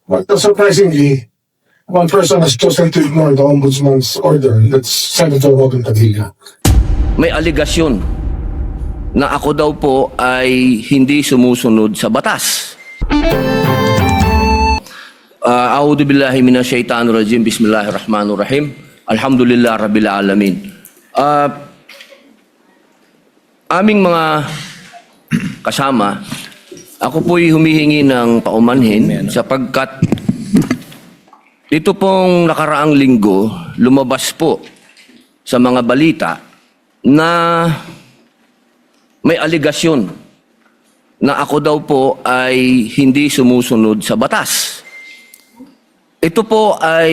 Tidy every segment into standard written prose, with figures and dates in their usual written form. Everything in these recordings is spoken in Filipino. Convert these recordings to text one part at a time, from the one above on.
But surprisingly, one person has chosen to ignore the Ombudsman's order. That's Senator Robin Padilla. May aligasyon na ako daw po ay hindi sumusunod sa batas. A'udhu billahi minasyaitanir rajim. Bismillahirrahmanirrahim. Alhamdulillah rabbil alamin. Aming mga kasama, ako po'y humihingi ng paumanhin sapagkat ito pong nakaraang linggo, lumabas po sa mga balita na may aligasyon na ako daw po ay hindi sumusunod sa batas. Ito po ay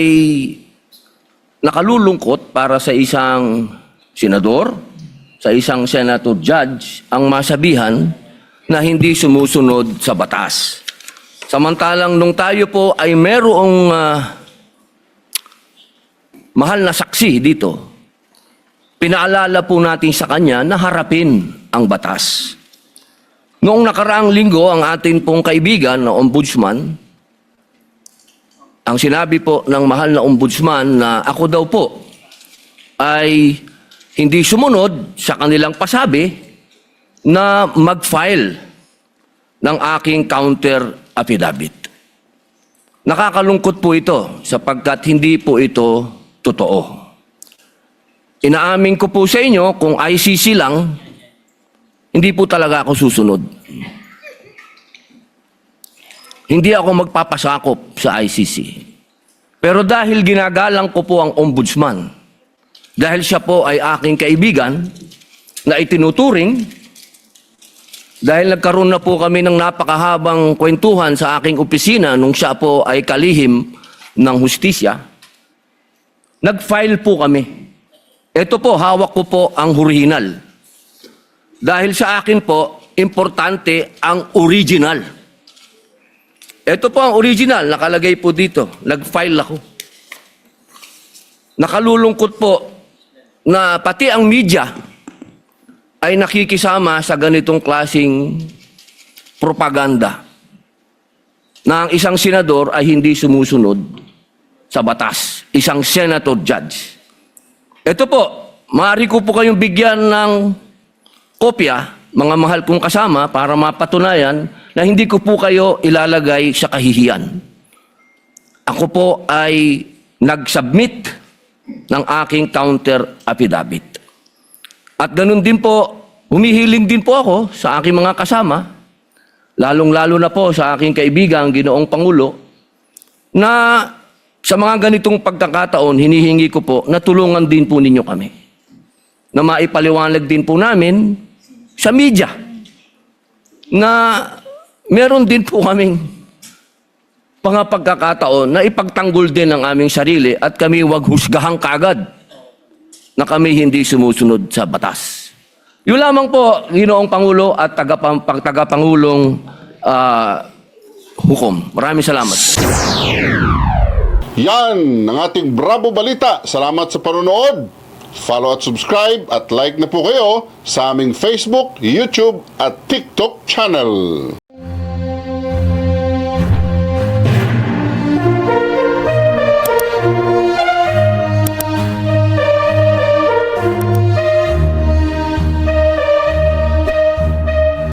nakalulungkot para sa isang senador, sa isang senator judge, ang masabihan na hindi sumusunod sa batas. Samantalang nung tayo po ay merong mahal na saksi dito, pinaalala po natin sa kanya na harapin ang batas. Noong nakaraang linggo, ang atin pong kaibigan na ombudsman, ang sinabi po ng mahal na ombudsman na ako daw po ay hindi sumunod sa kanilang pasabi na mag-file ng aking counter affidavit. Nakakalungkot po ito sapagkat hindi po ito totoo. Inaamin ko po sa inyo, kung ICC lang, hindi po talaga ako susunod. Hindi ako magpapasakop sa ICC. Pero dahil ginagalang ko po ang ombudsman, dahil siya po ay aking kaibigan na itinuturing, dahil nagkaroon na po kami ng napakahabang kwentuhan sa aking opisina nung siya po ay kalihim ng hustisya, nag-file po kami. Ito po, hawak ko po ang original. Dahil sa akin po, importante ang original. Ito po ang original, nakalagay po dito. Nag-file ako. Nakalulungkot po na pati ang media ay nakikisama sa ganitong klasing propaganda na ang isang senador ay hindi sumusunod sa batas. Isang senator judge. Ito po, maaari ko po kayong bigyan ng kopya, mga mahal kong kasama, para mapatunayan na hindi ko po kayo ilalagay sa kahihiyan. Ako po ay nag-submit ng aking counter affidavit. At ganun din po, humihiling din po ako sa aking mga kasama, lalong-lalo na po sa aking kaibigan, Ginoong Pangulo, na sa mga ganitong pagkakataon, hinihingi ko po na tulungan din po ninyo kami. Na maipaliwanag din po namin sa media na meron din po kaming mga pagkakataon na ipagtanggol din ang aming sarili at kami wag husgahang kagad na kami hindi sumusunod sa batas. Yun lamang po, Ginoong Pangulo at tagapangulong hukom. Maraming salamat. Yan ang ating Bravo Balita. Salamat sa panonood. Follow at subscribe at like na po kayo sa aming Facebook, YouTube at TikTok channel.